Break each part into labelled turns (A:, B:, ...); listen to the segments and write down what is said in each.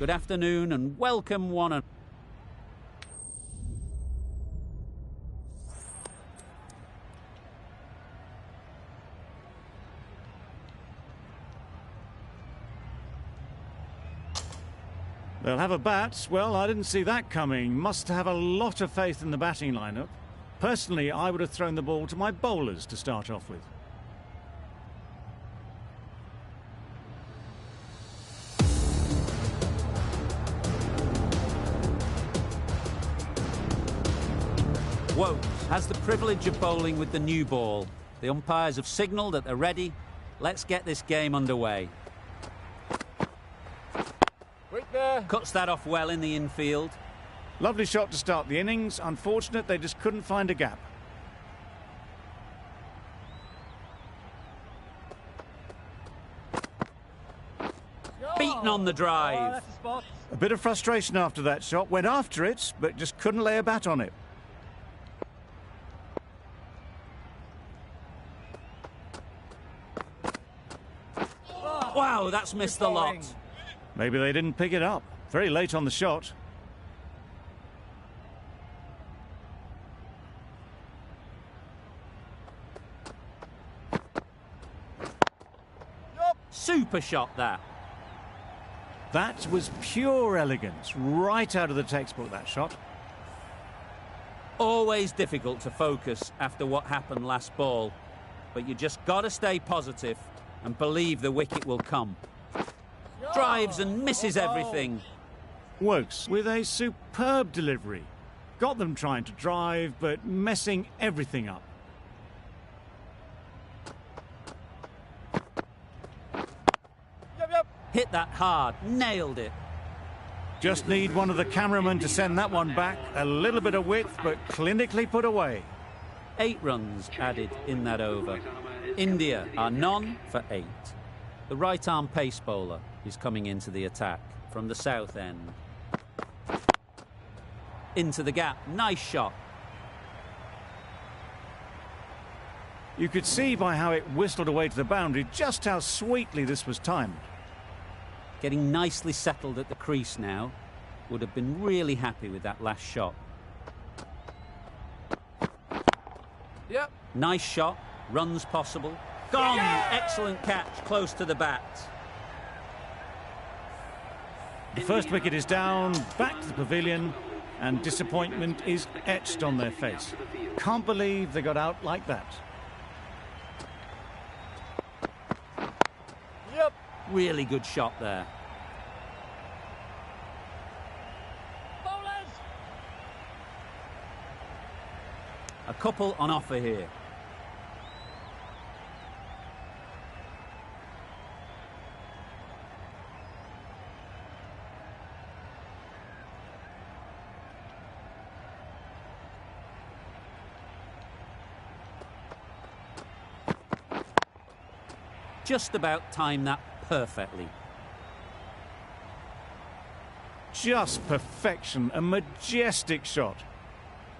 A: Good afternoon and welcome one and...
B: They'll have a bat. Well, I didn't see that coming. Must have a lot of faith in the batting lineup. Personally, I would have thrown the ball to my bowlers to start off with.
A: Woakes has the privilege of bowling with the new ball. The umpires have signalled that they're ready. Let's get this game underway. Cuts that off well in the infield.
B: Lovely shot to start the innings. Unfortunate they just couldn't find a gap.
A: Beaten on the drive.
B: A bit of frustration after that shot. Went after it, but just couldn't lay a bat on it.
A: Wow, that's missed the lot.
B: Maybe they didn't pick it up. Very late on the shot.
A: Super shot that.
B: That was pure elegance. Right out of the textbook, that shot.
A: Always difficult to focus after what happened last ball. But you just got to stay positive and believe the wicket will come. Drives and misses everything.
B: Woakes with a superb delivery. Got them trying to drive, but messing everything up.
A: Hit that hard, nailed it.
B: Just need one of the cameramen to send that one back. A little bit of width, but clinically put away.
A: 8 runs added in that over. India are none for 8. The right-arm pace bowler is coming into the attack from the south end. Into the gap, nice shot.
B: You could see by how it whistled away to the boundary just how sweetly this was timed.
A: Getting nicely settled at the crease now. Would have been really happy with that last shot.
C: Yep.
A: Nice shot, runs possible. Gone! Excellent catch, close to the bat.
B: The first wicket is down, back to the pavilion, and disappointment is etched on their face. Can't believe they got out like that.
C: Yep.
A: Really good shot there.
C: Bowlers.
A: A couple on offer here. Just about timed that perfectly.
B: Just perfection, a majestic shot.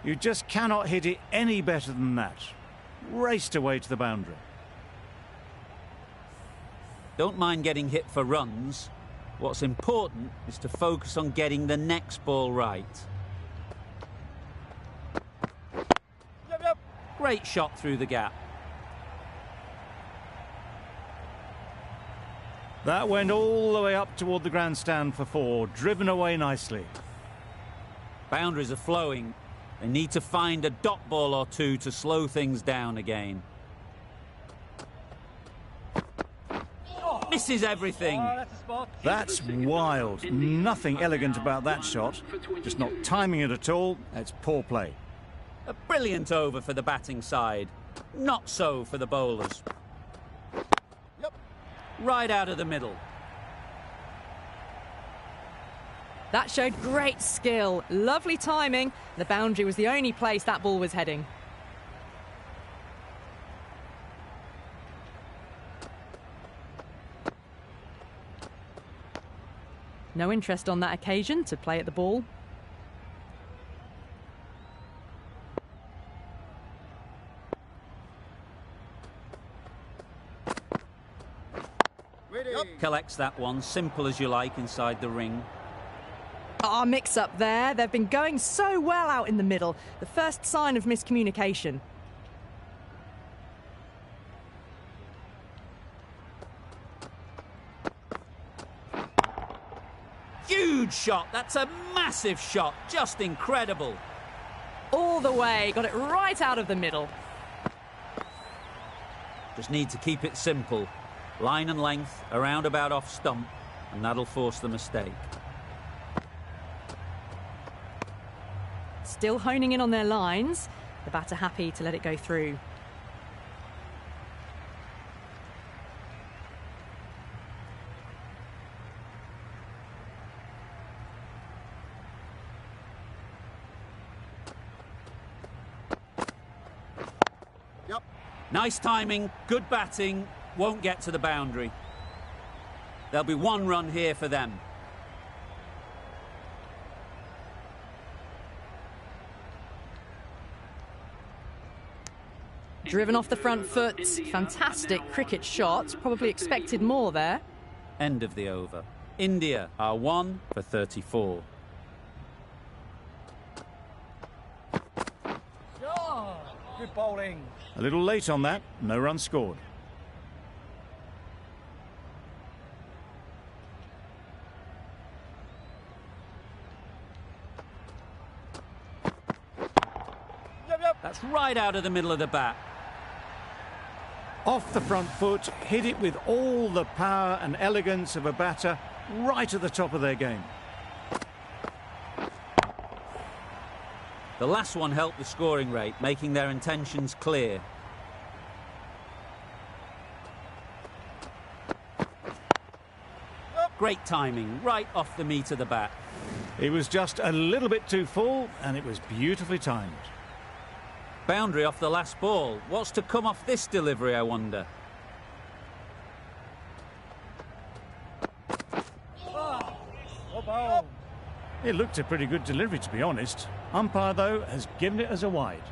B: You just cannot hit it any better than that. Raced away to the boundary.
A: Don't mind getting hit for runs. What's important is to focus on getting the next ball right.
C: Yep.
A: Great shot through the gap.
B: That went all the way up toward the grandstand for 4, driven away nicely.
A: Boundaries are flowing. They need to find a dot ball or two to slow things down again. Misses everything.
C: That's a spot.
B: That's wild. Nothing elegant about that shot. Just not timing it at all. It's poor play.
A: A brilliant over for the batting side. Not so for the bowlers.
C: Yep.
A: Right out of the middle.
D: That showed great skill, lovely timing. The boundary was the only place that ball was heading. No interest on that occasion to play at the ball.
A: Collects that one, simple as you like, inside the ring.
D: Ah, mix-up there. They've been going so well out in the middle. The first sign of miscommunication.
A: Huge shot. That's a massive shot. Just incredible.
D: All the way. Got it right out of the middle.
A: Just need to keep it simple. Line and length, around about off stump, and that'll force the mistake.
D: Still honing in on their lines. The batter happy to let it go through.
C: Yep.
A: Nice timing, good batting, won't get to the boundary. There'll be one run here for them.
D: Driven off the front foot. Fantastic cricket shot. Probably expected more there.
A: End of the over. India are 1 for 34.
C: Sure. Good bowling.
B: A little late on that, no run scored.
A: That's right out of the middle of the bat.
B: Off the front foot, hit it with all the power and elegance of a batter, right at the top of their game.
A: The last one helped the scoring rate, making their intentions clear. Great timing, right off the meat of the bat.
B: It was just a little bit too full, and it was beautifully timed.
A: Boundary off the last ball. What's to come off this delivery, I wonder?
C: Well bowled.
B: It looked a pretty good delivery, to be honest. Umpire, though, has given it as a wide.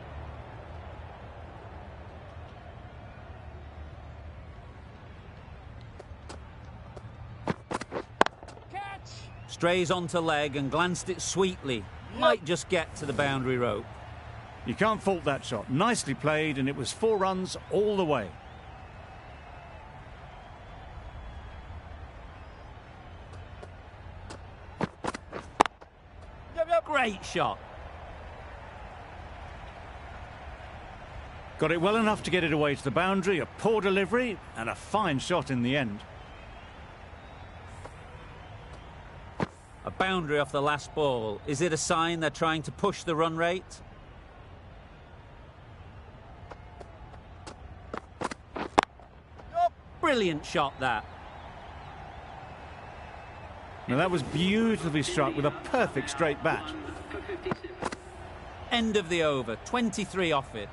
C: Catch.
A: Strays onto leg and glanced it sweetly. Might just get to the boundary rope.
B: You can't fault that shot. Nicely played, and it was 4 runs all the way.
A: Great shot.
B: Got it well enough to get it away to the boundary. A poor delivery and a fine shot in the end.
A: A boundary off the last ball. Is it a sign they're trying to push the run rate? Brilliant shot, that.
B: Now that was beautifully struck with a perfect straight bat.
A: End of the over. 23 off it.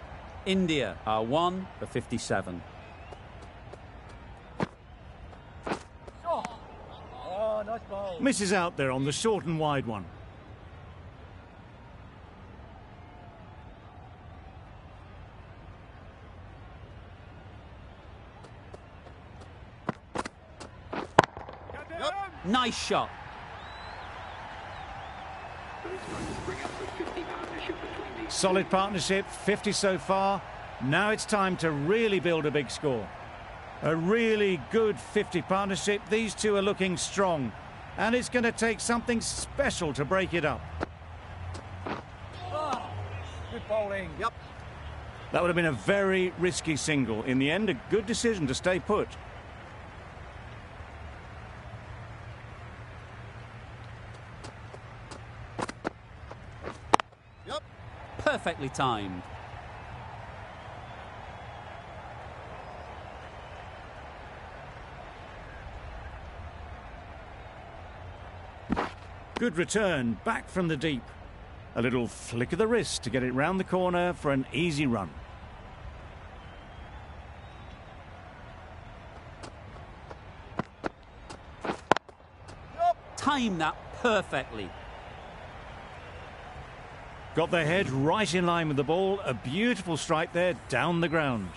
A: India are 1 for 57.
C: Oh, nice bowl.
B: Misses out there on the short and wide one.
A: Nice shot.
B: Solid partnership, 50 so far. Now it's time to really build a big score. A really good 50 partnership. These two are looking strong. And it's going to take something special to break it up.
C: Good bowling. Yep.
B: That would have been a very risky single. In the end, a good decision to stay put.
C: Yep.
A: Perfectly timed.
B: Good return, back from the deep. A little flick of the wrist to get it round the corner for an easy run.
A: Timed that perfectly.
B: Got their head right in line with the ball. A beautiful strike there down the ground.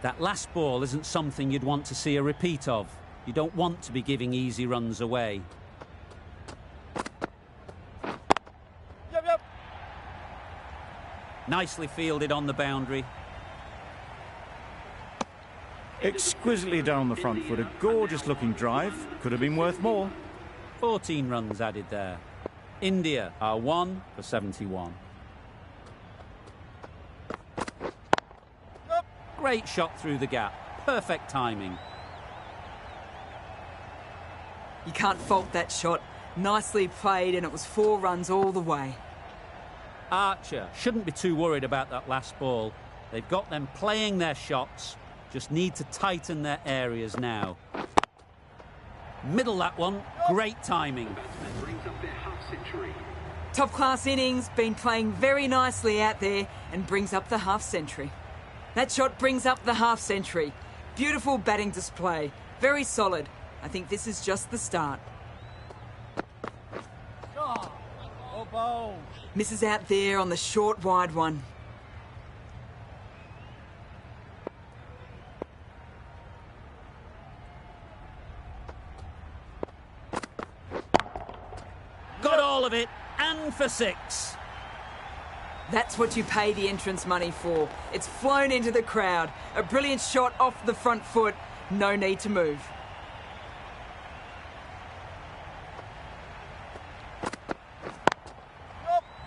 A: That last ball isn't something you'd want to see a repeat of. You don't want to be giving easy runs away. Nicely fielded on the boundary.
B: Exquisitely done on the front foot. A gorgeous looking drive. Could have been worth more.
A: 14 runs added there. India are 1 for 71. Great shot through the gap. Perfect timing.
E: You can't fault that shot. Nicely played, and it was 4 runs all the way.
A: Archer shouldn't be too worried about that last ball. They've got them playing their shots. Just need to tighten their areas now. Middle that one. Great timing.
E: Top class innings, been playing very nicely out there and brings up the half century. That shot brings up the half century. Beautiful batting display. Very solid. I think this is just the start.
C: Oh, bowl.
E: Misses out there on the short wide one.
A: Got all of it, and for 6.
E: That's what you pay the entrance money for. It's flown into the crowd. A brilliant shot off the front foot. No need to move.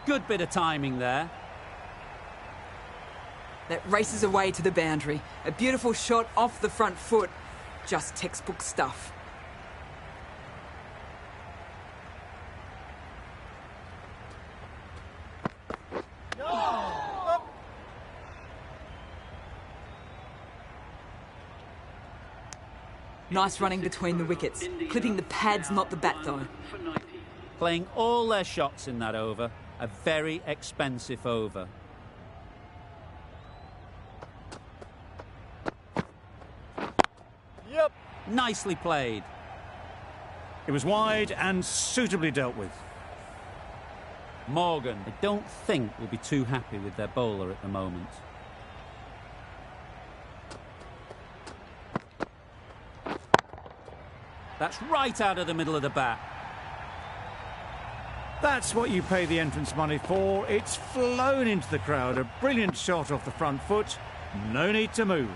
A: Good bit of timing there.
E: That races away to the boundary. A beautiful shot off the front foot. Just textbook stuff. Nice running between the wickets. Clipping the pads, not the bat though.
A: Playing all their shots in that over. A very expensive over.
C: Yep.
A: Nicely played.
B: It was wide and suitably dealt with.
A: Morgan, I don't think will be too happy with their bowler at the moment. That's right out of the middle of the bat.
B: That's what you pay the entrance money for. It's flown into the crowd. A brilliant shot off the front foot. No need to move.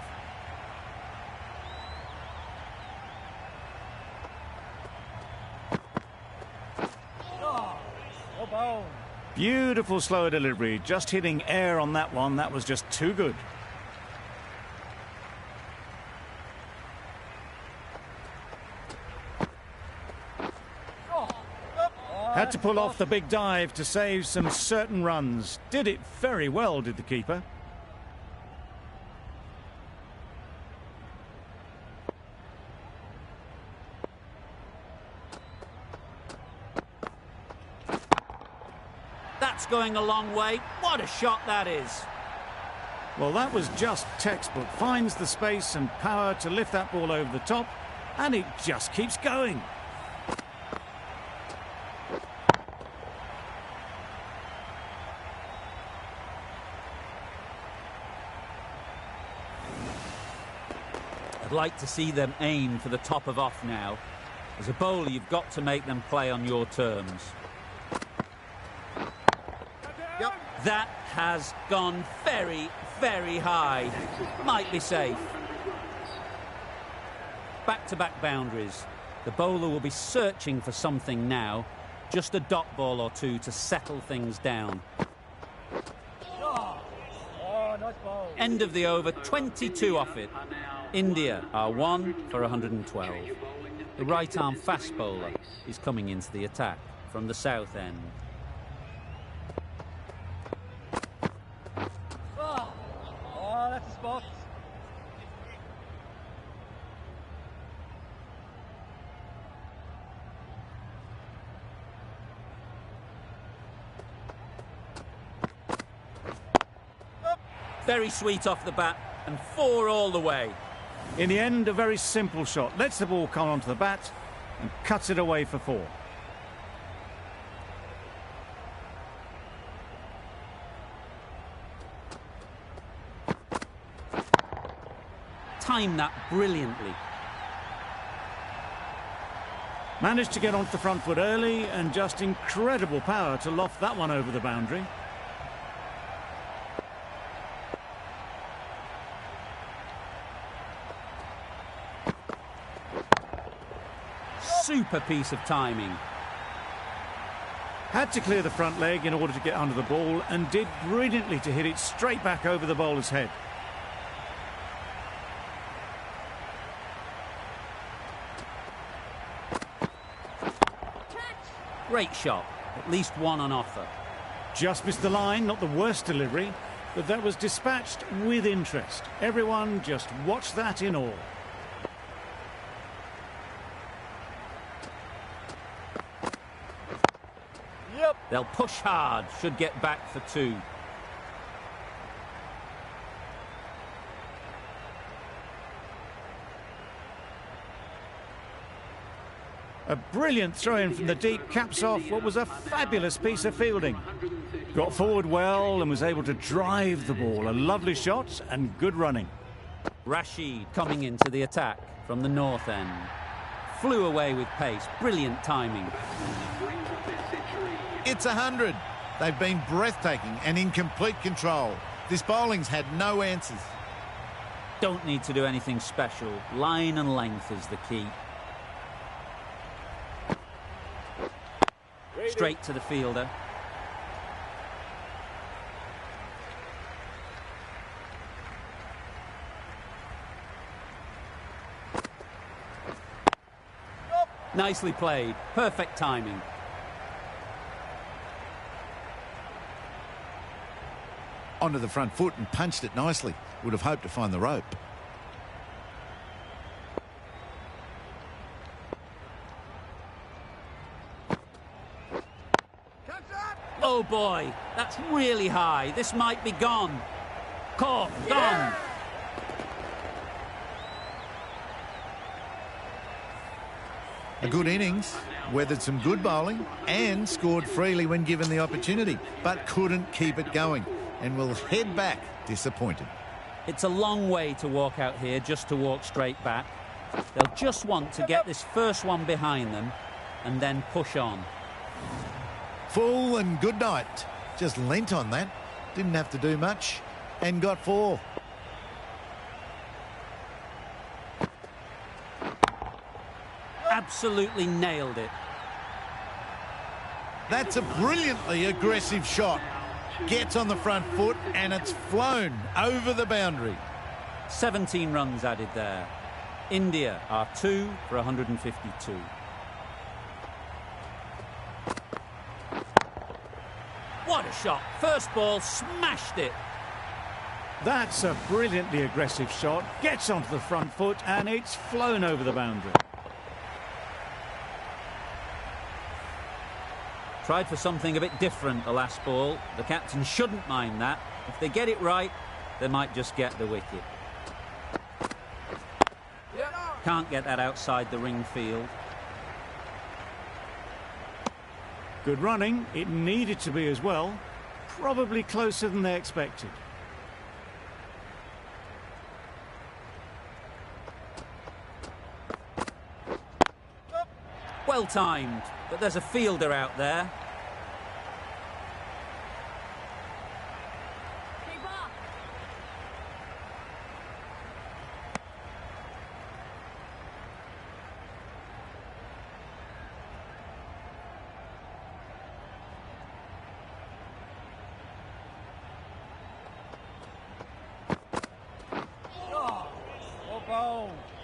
C: Oh, bowl.
B: Beautiful slower delivery. Just hitting air on that one. That was just too good. Had to pull off the big dive to save some certain runs. Did it very well, did the keeper.
A: That's going a long way. What a shot that is.
B: Well, that was just textbook. Finds the space and power to lift that ball over the top, and it just keeps going.
A: I'd like to see them aim for the top of off now. As a bowler, you've got to make them play on your terms.
C: Yep.
A: That has gone very, very high. Might be safe. Back-to-back boundaries. The bowler will be searching for something now. Just a dot ball or two to settle things down.
C: Oh, nice ball.
A: End of the over, 22 off it. India are 1 for 112. The right-arm fast bowler is coming into the attack from the south end.
C: Oh, that's a spot.
A: Very sweet off the bat and 4 all the way.
B: In the end, a very simple shot. Lets the ball come onto the bat and cuts it away for 4.
A: Timed that brilliantly.
B: Managed to get onto the front foot early and just incredible power to loft that one over the boundary.
A: Super piece of timing.
B: Had to clear the front leg in order to get under the ball and did brilliantly to hit it straight back over the bowler's head.
A: Great shot. At least one on offer.
B: Just missed the line, not the worst delivery, but that was dispatched with interest. Everyone just watched that in awe.
C: Yep.
A: They'll push hard, should get back for 2.
B: A brilliant throw-in from the deep caps off what was a fabulous piece of fielding. Got forward well and was able to drive the ball. A lovely shot and good running.
A: Rashid coming into the attack from the north end. Flew away with pace. Brilliant timing.
F: It's 100. They've been breathtaking and in complete control. This bowling's had no answers.
A: Don't need to do anything special. Line and length is the key. Straight to the fielder. Nicely played. Perfect timing.
F: Onto the front foot and punched it nicely. Would have hoped to find the rope.
A: Oh boy, that's really high. This might be gone. Caught, gone.
F: A good innings, weathered some good bowling and scored freely when given the opportunity, but couldn't keep it going and will head back disappointed.
A: It's a long way to walk out here just to walk straight back. They'll just want to get this first one behind them and then push on.
F: Full and good night. Just leant on that. Didn't have to do much and got 4.
A: Absolutely nailed it.
F: That's a brilliantly aggressive shot. Gets on the front foot and it's flown over the boundary.
A: 17 runs added there. India are 2 for 152. What a shot. First ball, smashed it.
B: That's a brilliantly aggressive shot. Gets onto the front foot and it's flown over the boundary.
A: Tried for something a bit different the last ball. The captain shouldn't mind that. If they get it right, they might just get the wicket. Can't get that outside the ring field.
B: Good running. It needed to be as well. Probably closer than they expected.
A: Well timed, but there's a fielder out there.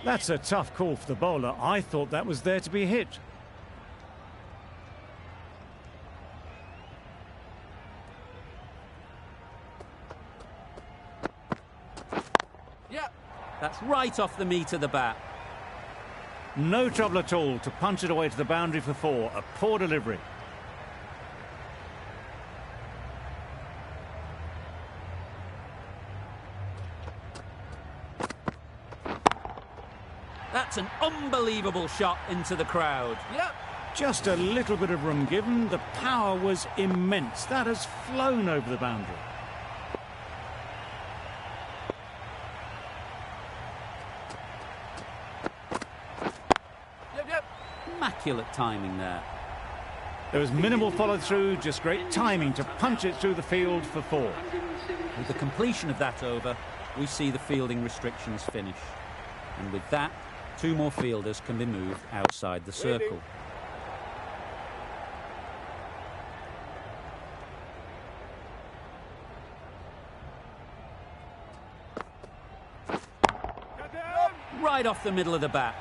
B: That's a tough call for the bowler. I thought that was there to be hit.
A: That's right off the meat of the bat.
B: No trouble at all to punch it away to the boundary for 4. A poor delivery.
A: That's an unbelievable shot into the crowd.
B: Just a little bit of room given. The power was immense. That has flown over the boundary.
A: Immaculate timing there.
B: There was minimal follow-through, just great timing to punch it through the field for 4.
A: With the completion of that over, we see the fielding restrictions finish. And with that, 2 more fielders can be moved outside the circle. Right off the middle of the bat.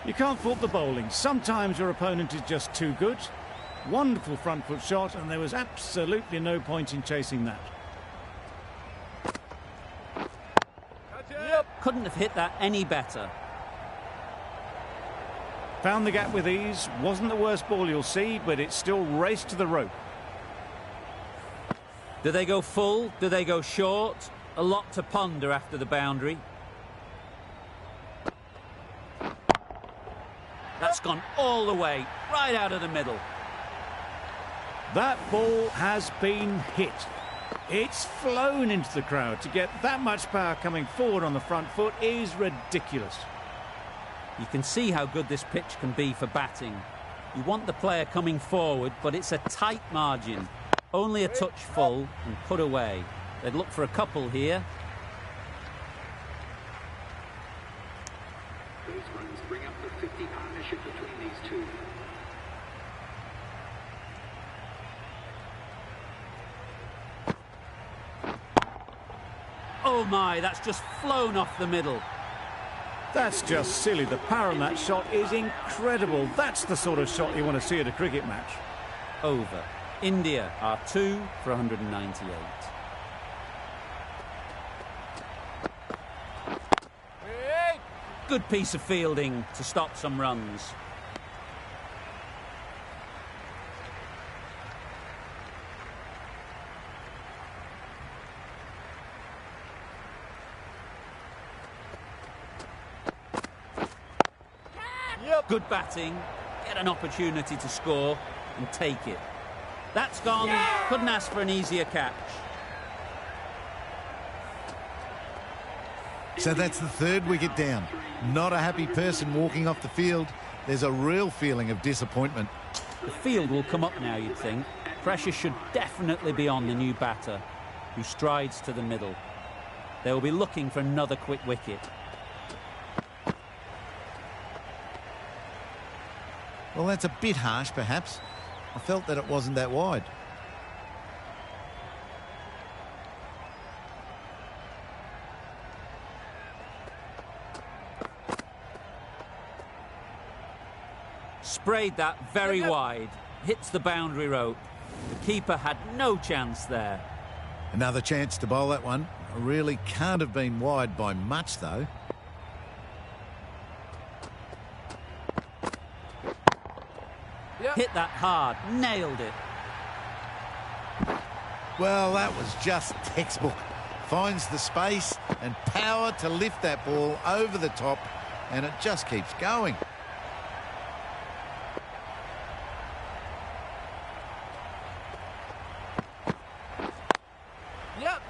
B: You can't fault the bowling. Sometimes your opponent is just too good. Wonderful front foot shot, and there was absolutely no point in chasing that.
A: Couldn't have hit that any better.
B: Found the gap with ease. Wasn't the worst ball you'll see, but it still raced to the rope.
A: Do they go full? Do they go short? A lot to ponder after the boundary. That's gone all the way, right out of the middle.
B: That ball has been hit. It's flown into the crowd. To get that much power coming forward on the front foot is ridiculous.
A: You can see how good this pitch can be for batting. You want the player coming forward, but it's a tight margin. Only a touch full and put away. They'd look for a couple here.
G: Those runs bring up the 50 partnership between these two.
A: Oh my, that's just flown off the middle.
B: That's just silly. The power on that shot is incredible. That's the sort of shot you want to see at a cricket match.
A: Over. India are 2 for 198. Good piece of fielding to stop some runs. Good batting, get an opportunity to score and take it. That's gone, couldn't ask for an easier catch.
F: So that's the 3rd wicket down. Not a happy person walking off the field. There's a real feeling of disappointment.
A: The field will come up now, you'd think. Pressure should definitely be on the new batter, who strides to the middle. They will be looking for another quick wicket.
F: Well, that's a bit harsh, perhaps. I felt that it wasn't that wide.
A: Sprayed that very wide. Hits the boundary rope. The keeper had no chance there.
F: Another chance to bowl that one. Really can't have been wide by much, though.
A: Hit that hard, nailed it.
F: Well, that was just textbook. Finds the space and power to lift that ball over the top, and it just keeps going.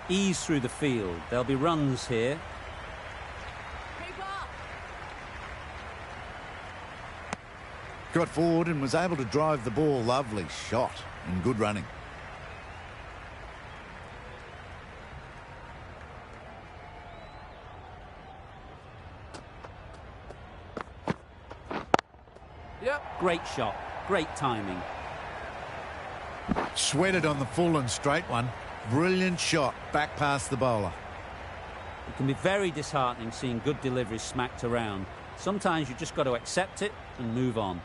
A: Ease through the field. There'll be runs here.
F: Got forward and was able to drive the ball. Lovely shot and good running.
A: Great shot, great timing.
F: Sweated on the full and straight one. Brilliant shot back past the bowler.
A: It can be very disheartening seeing good deliveries smacked around. Sometimes you just got to accept it and move on.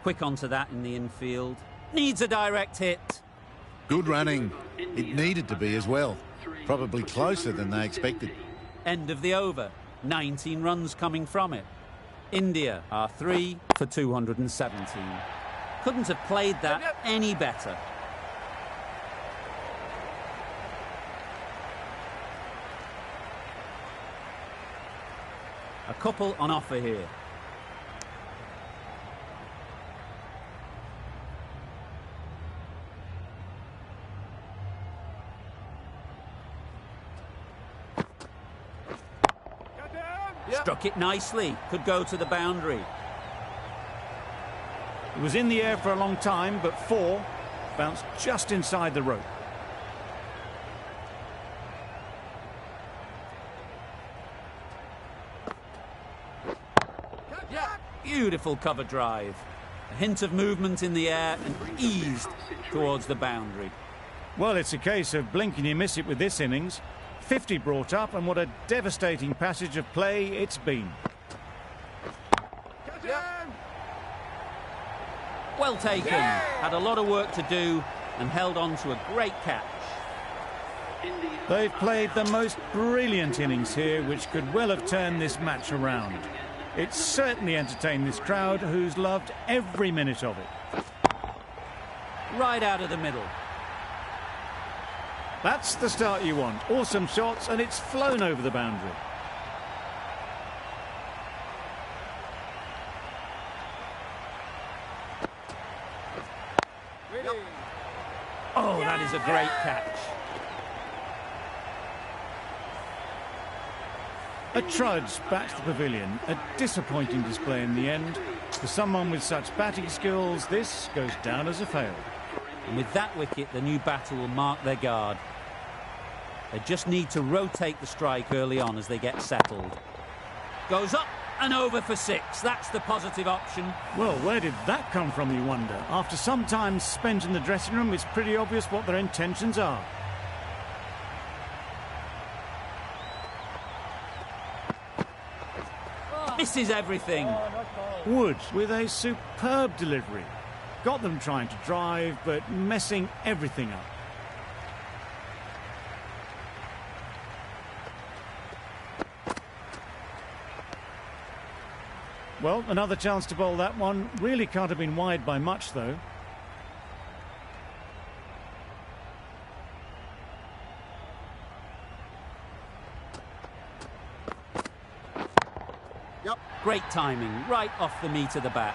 A: Quick onto that in the infield. Needs a direct hit.
F: Good running. It needed to be as well. Probably closer than they expected.
A: End of the over. 19 runs coming from it. India are 3 for 217. Couldn't have played that any better. A couple on offer here. Struck it nicely. Could go to the boundary.
B: It was in the air for a long time, but 4 bounced just inside the rope.
A: Beautiful cover drive. A hint of movement in the air and eased towards the boundary.
B: Well, it's a case of blink and you miss it with this innings. 50 brought up, and what a devastating passage of play it's been.
A: Well taken. Had a lot of work to do and held on to a great catch.
B: They've played the most brilliant innings here, which could well have turned this match around. It's certainly entertained this crowd, who's loved every minute of it.
A: Right out of the middle.
B: That's the start you want. Awesome shots, and it's flown over the boundary.
A: Oh, that is a great catch.
B: A trudge back to the pavilion. A disappointing display in the end. For someone with such batting skills, this goes down as a fail.
A: And with that wicket, the new batter will mark their guard. They just need to rotate the strike early on as they get settled. Goes up and over for 6. That's the positive option.
B: Well, where did that come from, you wonder? After some time spent in the dressing room, it's pretty obvious what their intentions are.
A: Misses everything.
B: Wood with a superb delivery. Got them trying to drive, but messing everything up. Well, another chance to bowl that one. Really can't have been wide by much, though.
A: Great timing, right off the meat of the bat.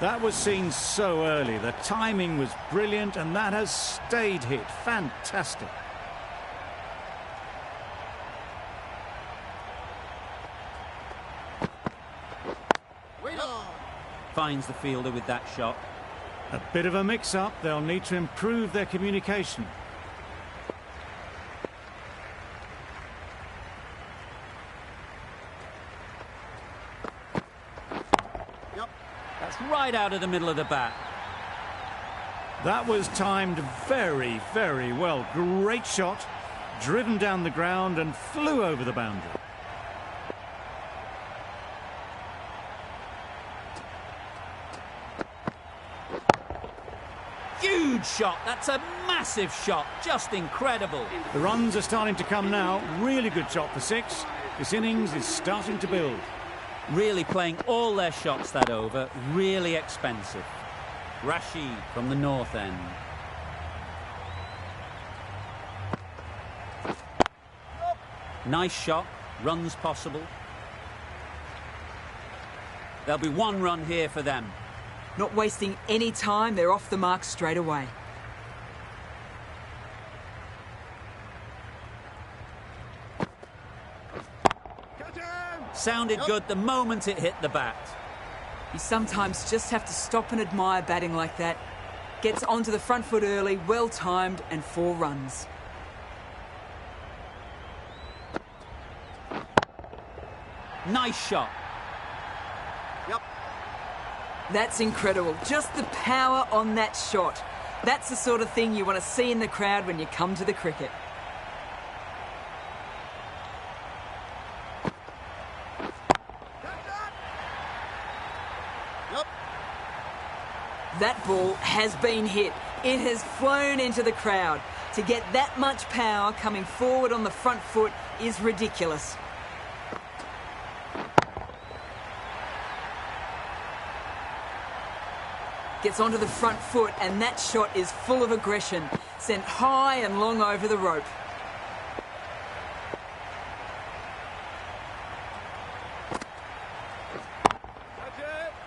B: That was seen so early. The timing was brilliant, and that has stayed hit. Fantastic.
A: Finds the fielder with that shot.
B: A bit of a mix-up. They'll need to improve their communication.
A: That's right out of the middle of the bat.
B: That was timed very, very well. Great shot. Driven down the ground and flew over the boundary.
A: Huge shot. That's a massive shot. Just incredible.
B: The runs are starting to come now. Really good shot for 6. This innings is starting to build.
A: Really playing all their shots that over. Really expensive. Rashid from the north end. Nice shot. Runs possible. There'll be 1 run here for them.
E: Not wasting any time, they're off the mark straight away.
A: Sounded good the moment it hit the bat.
E: You sometimes just have to stop and admire batting like that. Gets onto the front foot early, well timed, and 4 runs.
A: Nice shot.
E: That's incredible. Just the power on that shot. That's the sort of thing you want to see in the crowd when you come to the cricket. That ball has been hit. It has flown into the crowd. To get that much power coming forward on the front foot is ridiculous. Gets onto the front foot, and that shot is full of aggression. Sent high and long over the rope.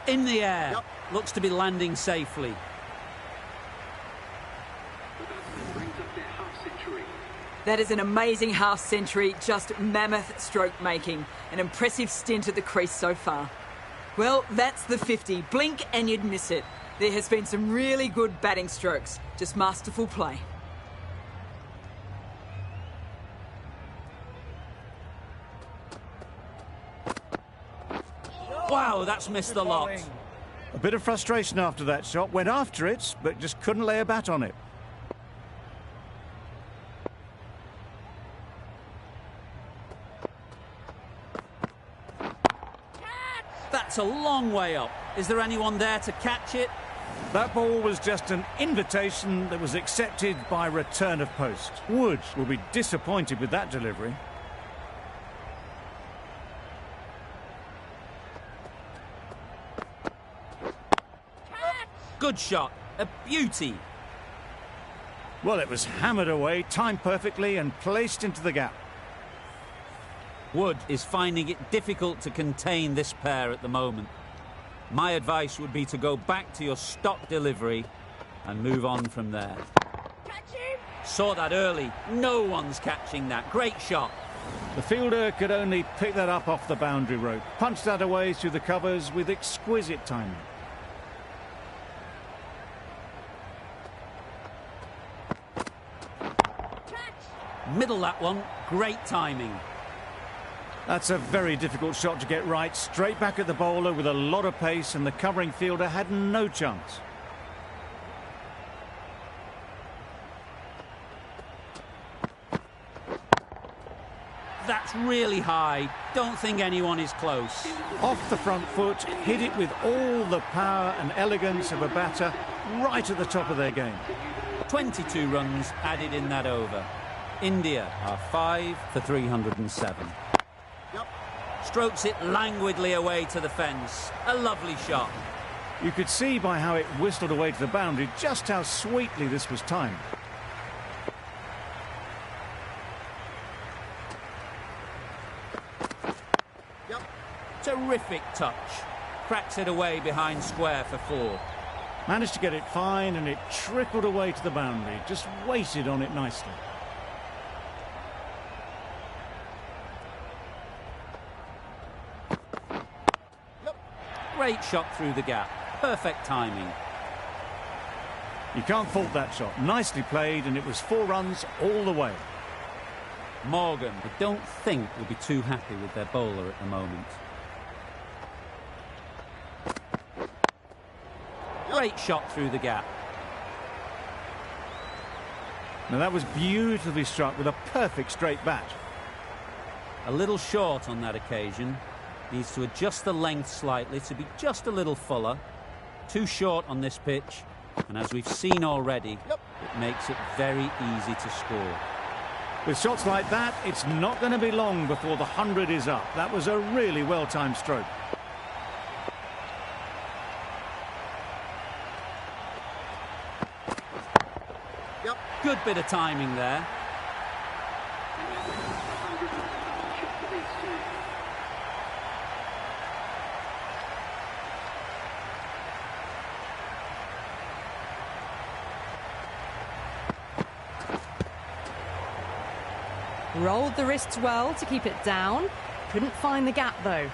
A: In the air. Looks to be landing safely.
E: That is an amazing half century, just mammoth stroke making. An impressive stint at the crease so far. Well, that's the 50. Blink and you'd miss it. There has been some really good batting strokes. Just masterful play.
A: Wow, that's missed the lot.
B: A bit of frustration after that shot. Went after it, but just couldn't lay a bat on it.
A: That's a long way up. Is there anyone there to catch it?
B: That ball was just an invitation that was accepted by return of post. Wood will be disappointed with that delivery.
A: Good shot. A beauty.
B: Well, it was hammered away, timed perfectly and placed into the gap.
A: Wood is finding it difficult to contain this pair at the moment. My advice would be to go back to your stock delivery and move on from there.
C: Catch him!
A: Saw that early. No one's catching that. Great shot.
B: The fielder could only pick that up off the boundary rope. Punched that away through the covers with exquisite timing.
A: Middle that one. Great timing.
B: That's a very difficult shot to get right. Straight back at the bowler with a lot of pace, and the covering fielder had no chance.
A: That's really high. Don't think anyone is close.
B: Off the front foot, hit it with all the power and elegance of a batter right at the top of their game.
A: 22 runs added in that over. India are 5 for 307. Strokes it languidly away to the fence. A lovely shot.
B: You could see by how it whistled away to the boundary just how sweetly this was timed.
A: Terrific touch. Cracks it away behind square for 4.
B: Managed to get it fine, and it trickled away to the boundary. Just waited on it nicely.
A: Great shot through the gap. Perfect timing.
B: You can't fault that shot. Nicely played, and it was 4 runs all the way.
A: Morgan, I don't think will be too happy with their bowler at the moment. Great shot through the gap.
B: Now that was beautifully struck with a perfect straight bat.
A: A little short on that occasion. Needs to adjust the length slightly to be just a little fuller. Too short on this pitch. And as we've seen already, it makes it very easy to score.
B: With shots like that, it's not going to be long before the 100 is up. That was a really well-timed stroke.
A: Good bit of timing there.
D: Rolled the wrists well to keep it down. Couldn't find the gap though.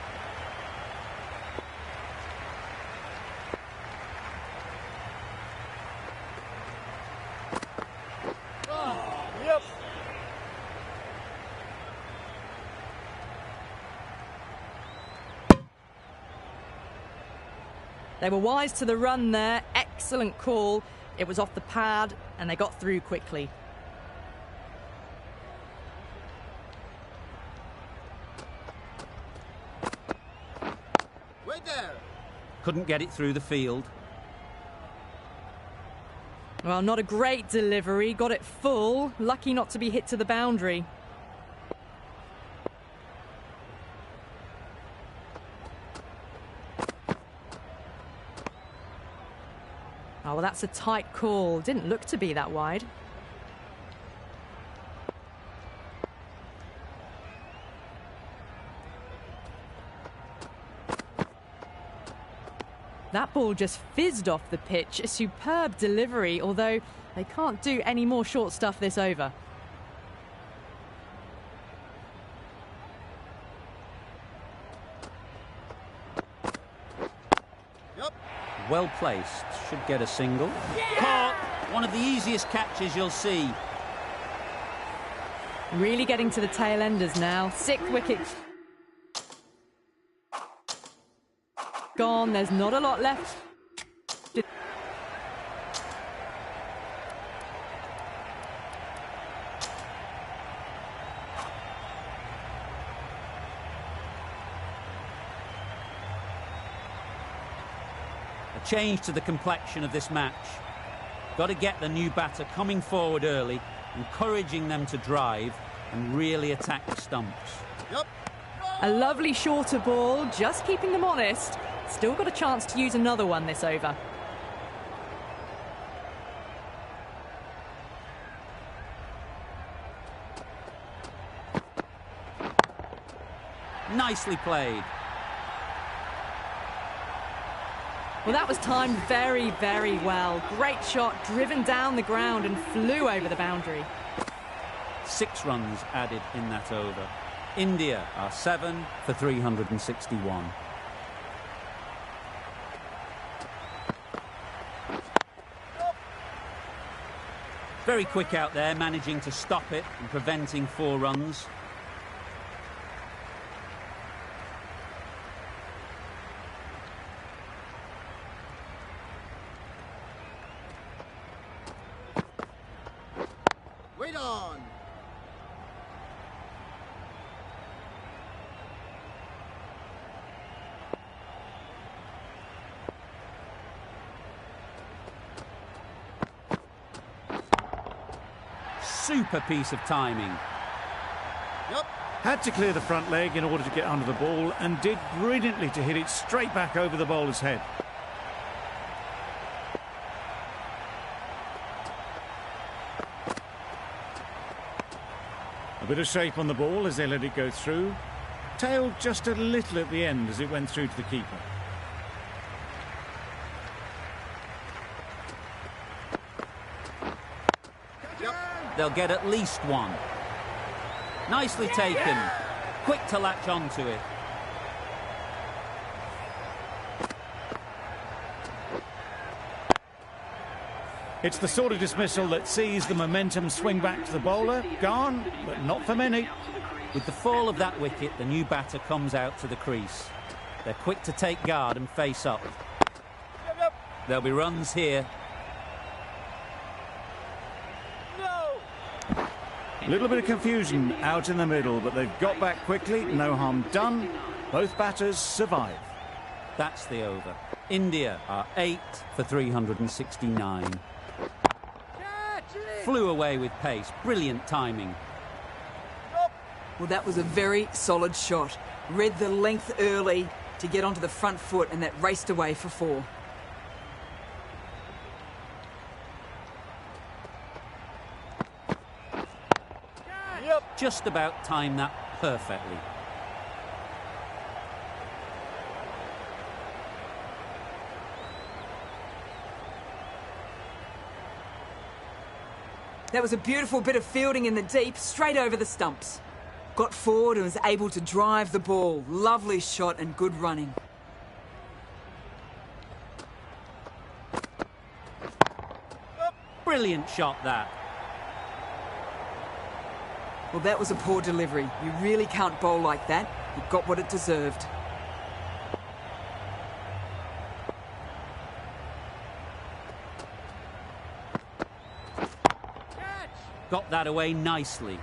D: They were wise to the run there. Excellent call. It was off the pad and they got through quickly.
A: Couldn't get it through the field.
D: Well, not a great delivery. Got it full. Lucky not to be hit to the boundary. Oh, well, that's a tight call. Didn't look to be that wide. That ball just fizzed off the pitch. A superb delivery, although they can't do any more short stuff this over.
A: Well placed. Should get a single. Caught. One of the easiest catches you'll see.
D: Really getting to the tail enders now. 6th wicket. gone. There's not a lot left.
A: A change to the complexion of this match. Got to get the new batter coming forward early, encouraging them to drive and really attack the stumps.
D: A lovely shorter ball, just keeping them honest. Still got a chance to use another one this over.
A: Nicely played.
D: Well, that was timed very, very well. Great shot, driven down the ground and flew over the boundary.
A: 6 runs added in that over. India are 7 for 361. Very quick out there, managing to stop it and preventing 4 runs.
F: Wait on.
A: Super piece of timing.
B: Had to clear the front leg in order to get under the ball and did brilliantly to hit it straight back over the bowler's head. A bit of shape on the ball as they let it go through. Tailed just a little at the end as it went through to the keeper.
A: They'll get at least 1. Nicely taken. Quick to latch onto it.
B: It's the sort of dismissal that sees the momentum swing back to the bowler. Gone, but not for many.
A: With the fall of that wicket, the new batter comes out to the crease. They're quick to take guard and face up. There'll be runs here.
B: A little bit of confusion out in the middle, but they've got back quickly. No harm done. Both batters survive.
A: That's the over. India are 8 for 369. Flew away with pace. Brilliant timing.
E: Well, that was a very solid shot. Read the length early to get onto the front foot, and that raced away for 4.
A: Just about timed that perfectly.
E: That was a beautiful bit of fielding in the deep, straight over the stumps. Got forward and was able to drive the ball. Lovely shot and good running.
A: Brilliant shot, that.
E: Well, that was a poor delivery. You really can't bowl like that. It got what it deserved.
A: Got that away nicely.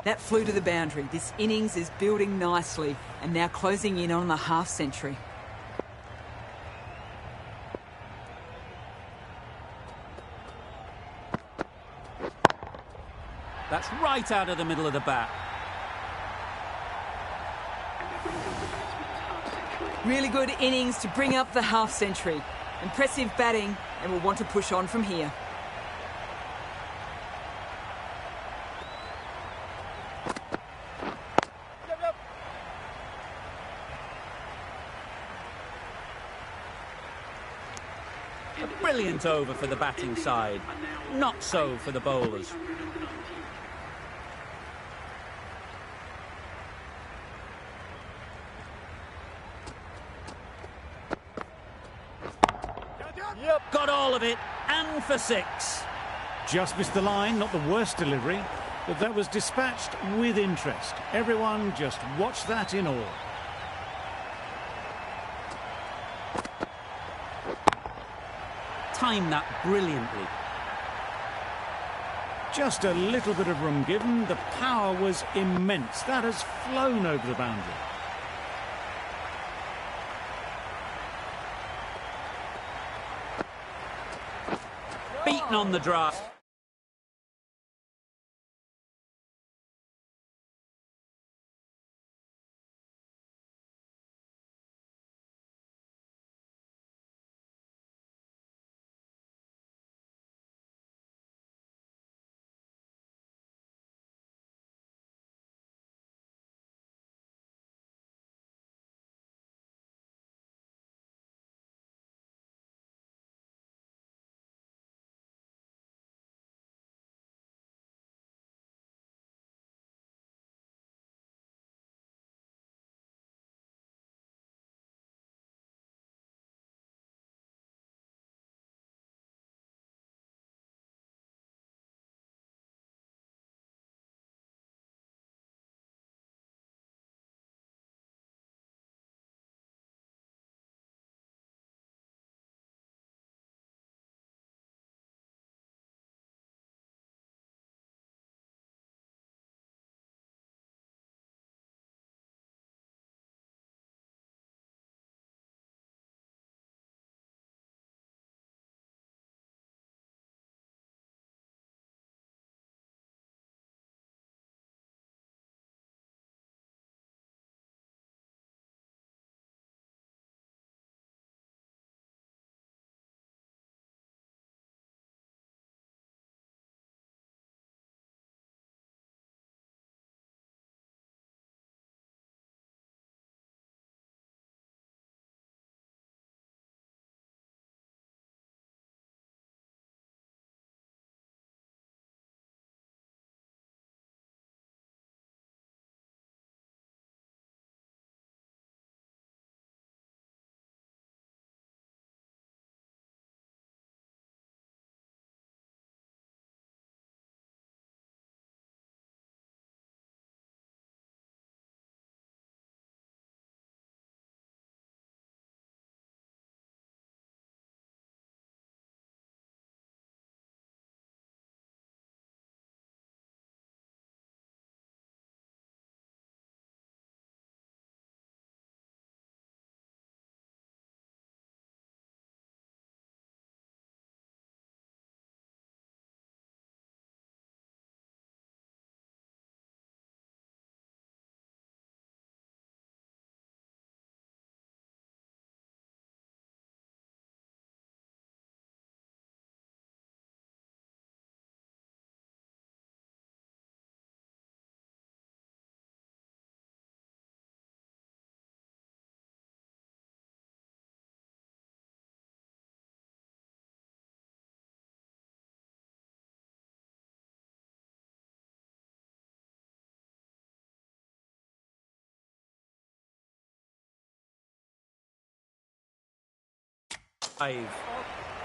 E: That flew to the boundary. This innings is building nicely and now closing in on the half century.
A: That's right out of the middle of the bat.
E: Really good innings to bring up the half century. Impressive batting, and we'll want to push on from here.
A: A brilliant over for the batting side. Not so for the bowlers. Got all of it, and for 6.
B: Just missed the line, not the worst delivery, but that was dispatched with interest. Everyone just watched that in awe.
A: timed that brilliantly.
B: Just a little bit of room given. The power was immense. That has flown over the boundary.
A: Beaten on the drive.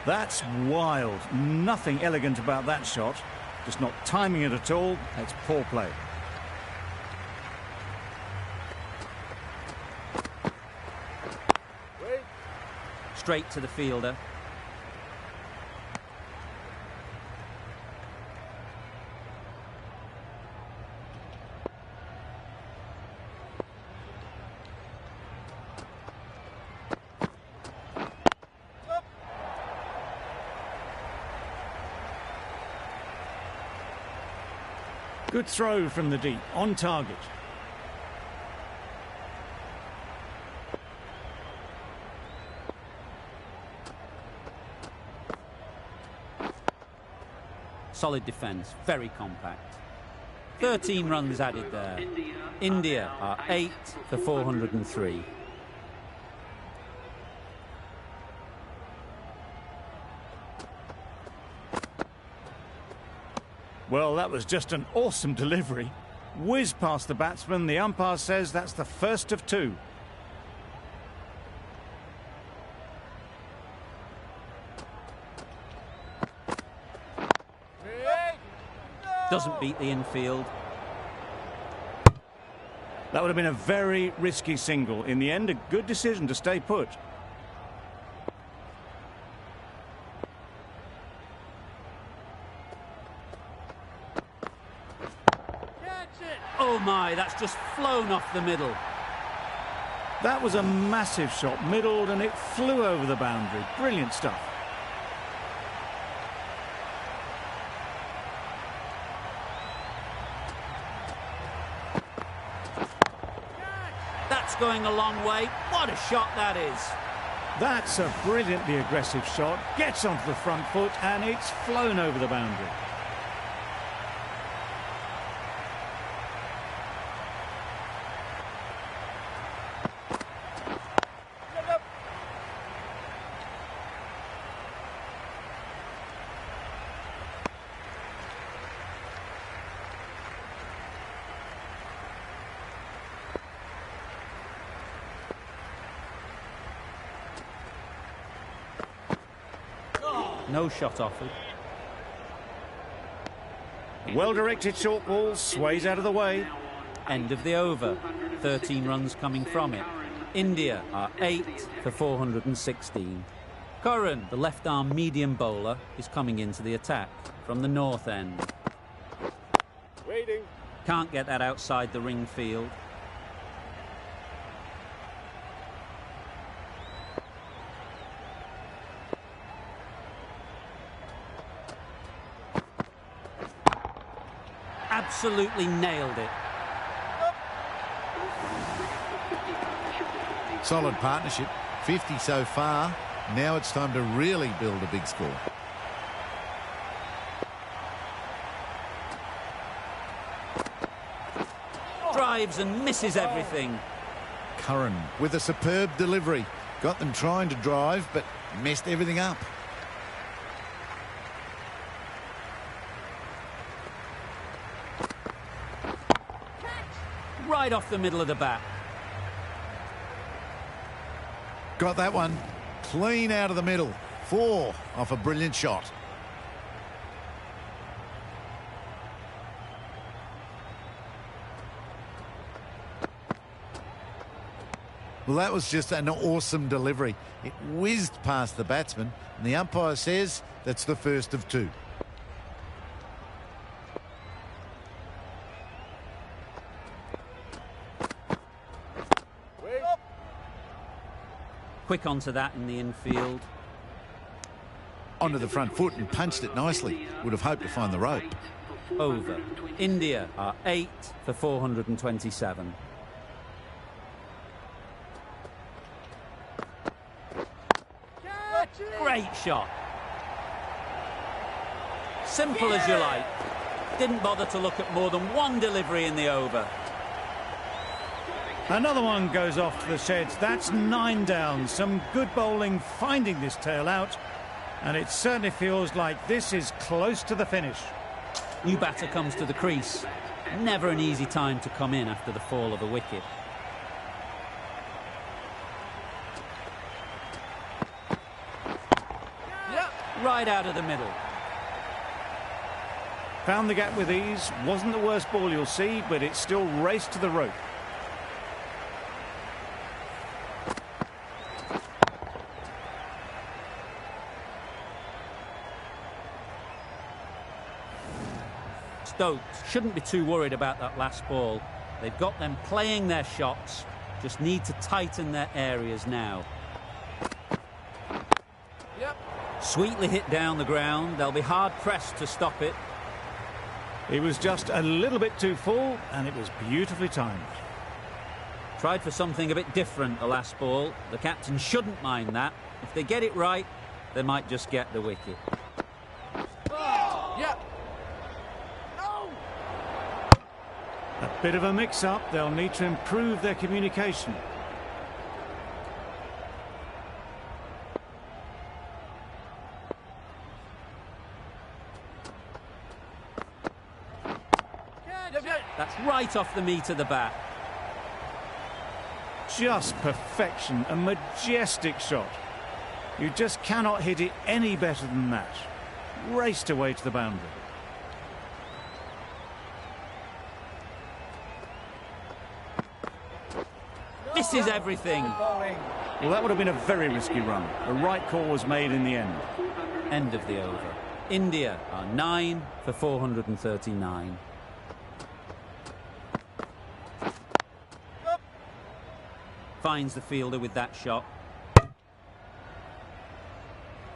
B: That's wild. Nothing elegant about that shot. Just not timing it at all. It's poor play.
A: Straight to the fielder.
B: Good throw from the deep, on target.
A: Solid defence, very compact. 13 runs added there. India are 8 for 403.
B: Well, that was just an awesome delivery. Whiz past the batsman. The umpire says that's the first of 2.
A: Doesn't beat the infield.
B: That would have been a very risky single. In the end, a good decision to stay put.
A: Oh my, that's just flown off the middle.
B: That was a massive shot, middled, and it flew over the boundary. Brilliant stuff.
A: That's going a long way. What a shot that is.
B: That's a brilliantly aggressive shot. Gets onto the front foot, and it's flown over the boundary.
A: No shot offered.
B: Well-directed short ball, sways out of the way.
A: End of the over. 13 runs coming from it. India are 8 for 416. Curran, the left-arm medium bowler, is coming into the attack from the north end.
C: Waiting.
A: Can't get that outside the ring field. Absolutely nailed it.
F: Solid partnership. 50 so far. Now it's time to really build a big score.
A: Drives and misses everything.
F: Curran with a superb delivery. Got them trying to drive, but messed everything up.
A: Right off the middle of the bat.
F: Got that one. Clean out of the middle. 4 off a brilliant shot. Well, that was just an awesome delivery. It whizzed past the batsman, and the umpire says that's the first of 2.
A: Quick onto that in the infield.
F: Onto the front foot and punched it nicely. Would have hoped to find the rope.
A: Over. India are 8 for 427. Great shot. Simple as you like. Didn't bother to look at more than one delivery in the over.
B: Another one goes off to the sheds. That's 9 down. Some good bowling finding this tail out. And it certainly feels like this is close to the finish.
A: New batter comes to the crease. Never an easy time to come in after the fall of a wicket. Right out of the middle.
B: Found the gap with ease. Wasn't the worst ball you'll see, but it still raced to the rope.
A: Stokes shouldn't be too worried about that last ball. They've got them playing their shots, just need to tighten their areas now. Sweetly hit down the ground. They'll be hard-pressed to stop it.
B: It was just a little bit too full, and it was beautifully timed.
A: Tried for something a bit different the last ball. The captain shouldn't mind that. If they get it right, they might just get the wicket.
B: A bit of a mix-up. They'll need to improve their communication.
A: That's right off the meat of the bat.
B: Just perfection, a majestic shot. You just cannot hit it any better than that. Raced away to the boundary.
A: Misses everything.
B: Well, that would have been a very risky run. The right call was made in the end.
A: End of the over. India are 9 for 439. finds the fielder with that shot.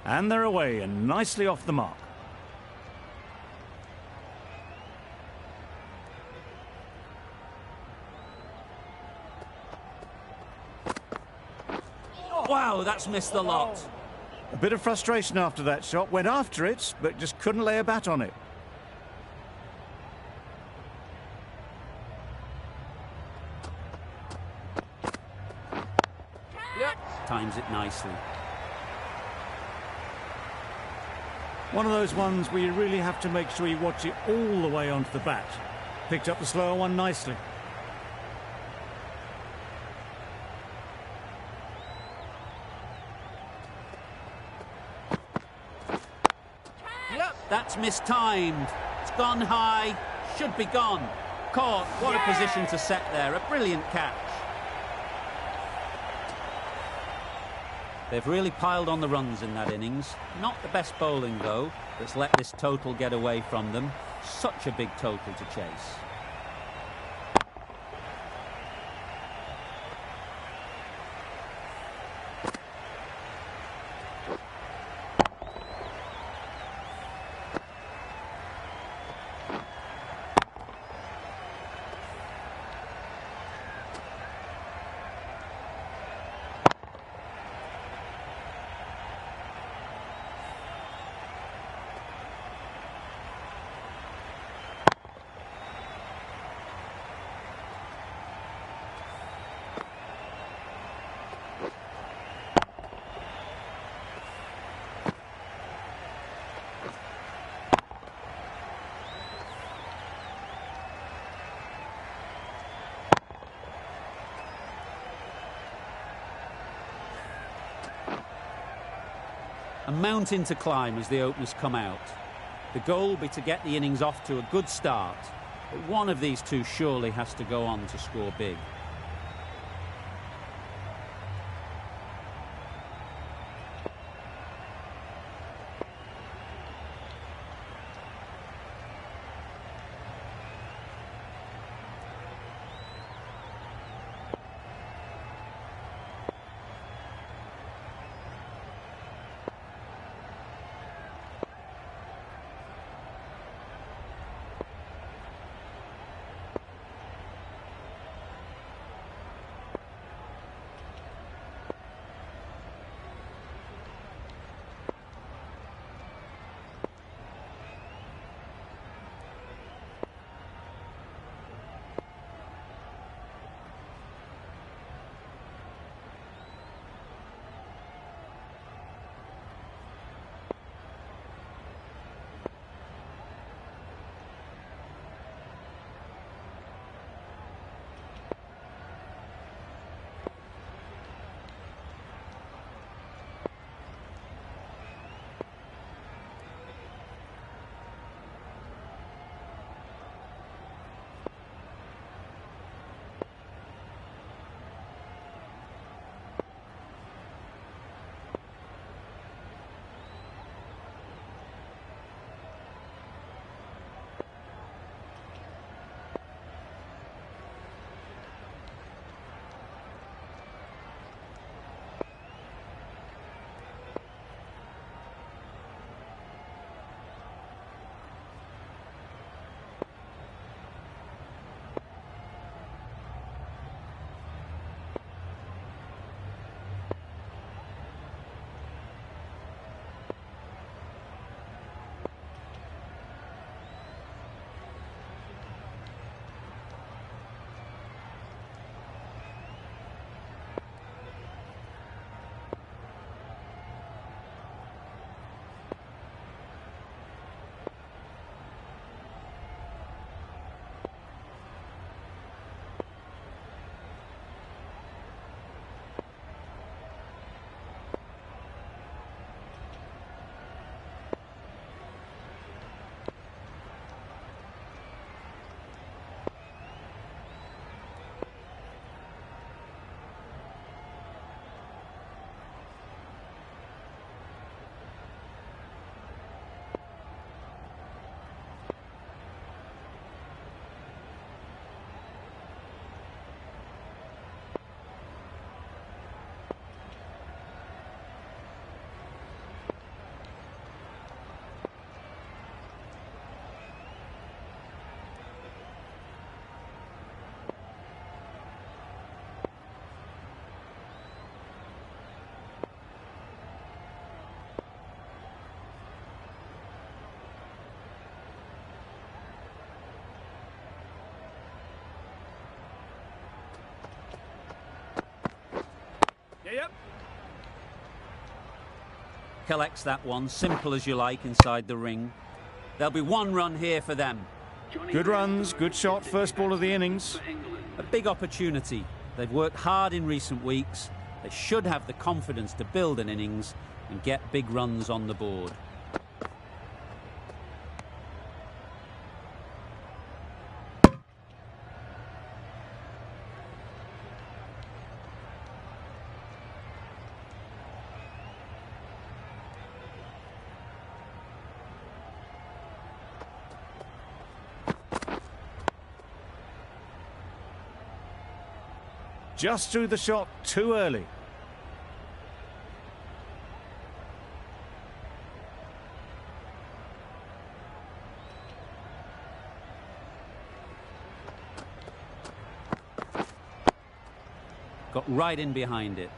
B: And they're away and nicely off the mark.
A: Wow, that's missed the lot.
B: A bit of frustration after that shot. Went after it, but just couldn't lay a bat on it.
A: Times it nicely.
B: One of those ones where you really have to make sure you watch it all the way onto the bat. Picked up the slower one nicely.
A: That's mistimed. It's gone high. Should be gone. Caught. What a position to set there. A brilliant catch. They've really piled on the runs in that innings. Not the best bowling, though, that's let this total get away from them. Such a big total to chase. A mountain to climb as the openers come out. The goal will be to get the innings off to a good start, but one of these two surely has to go on to score big.
C: Yep.
A: Collects that one, simple as you like, inside the ring. There'll be one run here for them.
B: Good runs, good shot, first ball of the innings.
A: A big opportunity. They've worked hard in recent weeks. They should have the confidence to build an innings and get big runs on the board.
B: Just threw the shot too early.
A: Got right in behind it.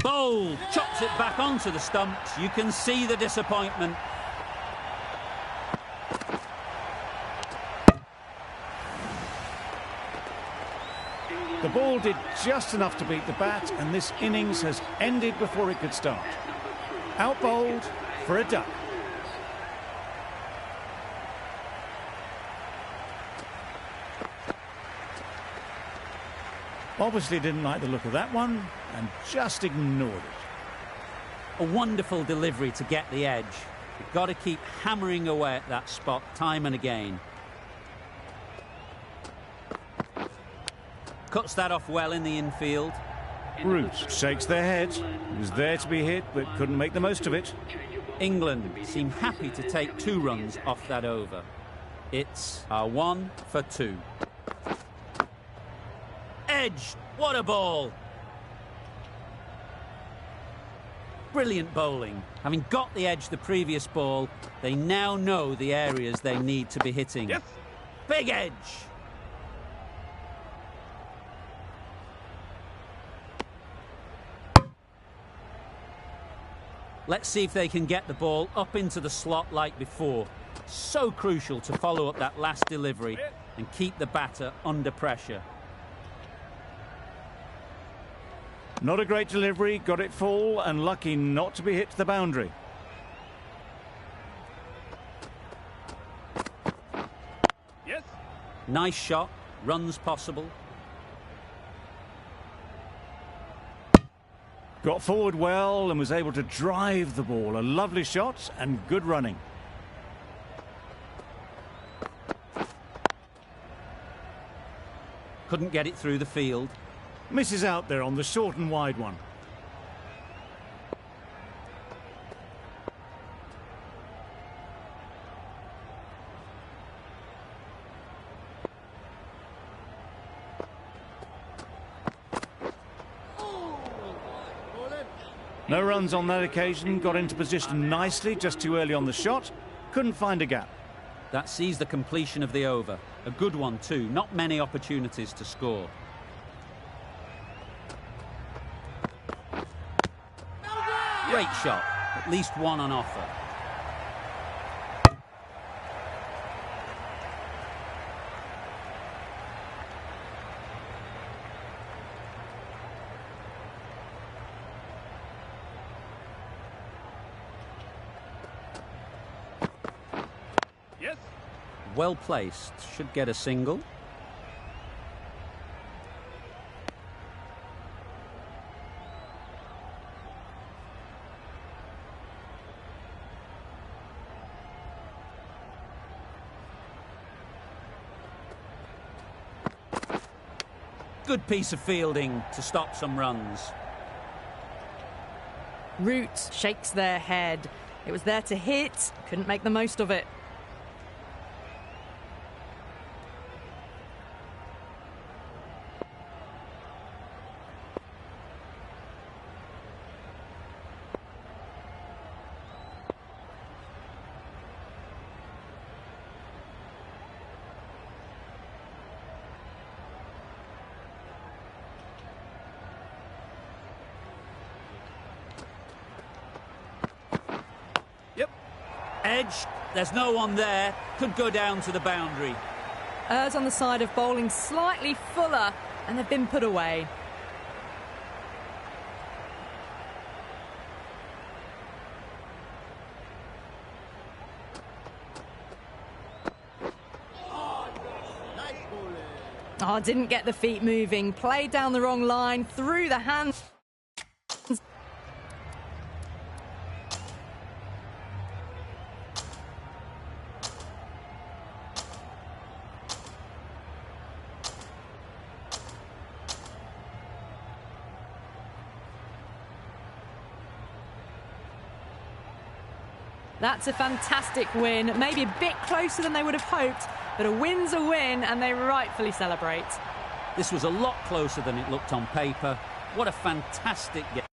A: Bold, chops it back onto the stumps. You can see the disappointment.
B: The ball did just enough to beat the bat, and this innings has ended before it could start. Out bowled for a duck. Obviously didn't like the look of that one and just ignored it.
A: A wonderful delivery to get the edge. You've got to keep hammering away at that spot time and again. Cuts that off well in the infield.
B: Root shakes their head. He was there to be hit, but couldn't make the most of it.
A: England seem happy to take 2 runs off that over. It's a 1 for 2. Edge, what a ball! Brilliant bowling. Having got the edge the previous ball, they now know the areas they need to be hitting.
C: Yes.
A: Big edge! Let's see if they can get the ball up into the slot like before. So crucial to follow up that last delivery and keep the batter under pressure.
B: Not a great delivery, got it full and lucky not to be hit to the boundary.
C: Yes.
A: Nice shot, runs possible.
B: Got forward well and was able to drive the ball. A lovely shot and good running.
A: Couldn't get it through the field.
B: Misses out there on the short and wide one. No runs on that occasion, got into position nicely, just too early on the shot. Couldn't find a gap.
A: That sees the completion of the over. A good one too, not many opportunities to score. Great shot, at least one on offer.
C: Yes.
A: Well placed, should get a single. Good piece of fielding to stop some runs.
D: Root shakes their head. It was there to hit, couldn't make the most of it.
A: Edge, there's no one there. Could go down to the boundary.
D: Errs on the side of bowling slightly fuller, and they've been put away. Oh, didn't get the feet moving. Played down the wrong line, through the hands. That's a fantastic win. Maybe a bit closer than they would have hoped, but a win's a win, and they rightfully celebrate.
A: This was a lot closer than it looked on paper. What a fantastic game.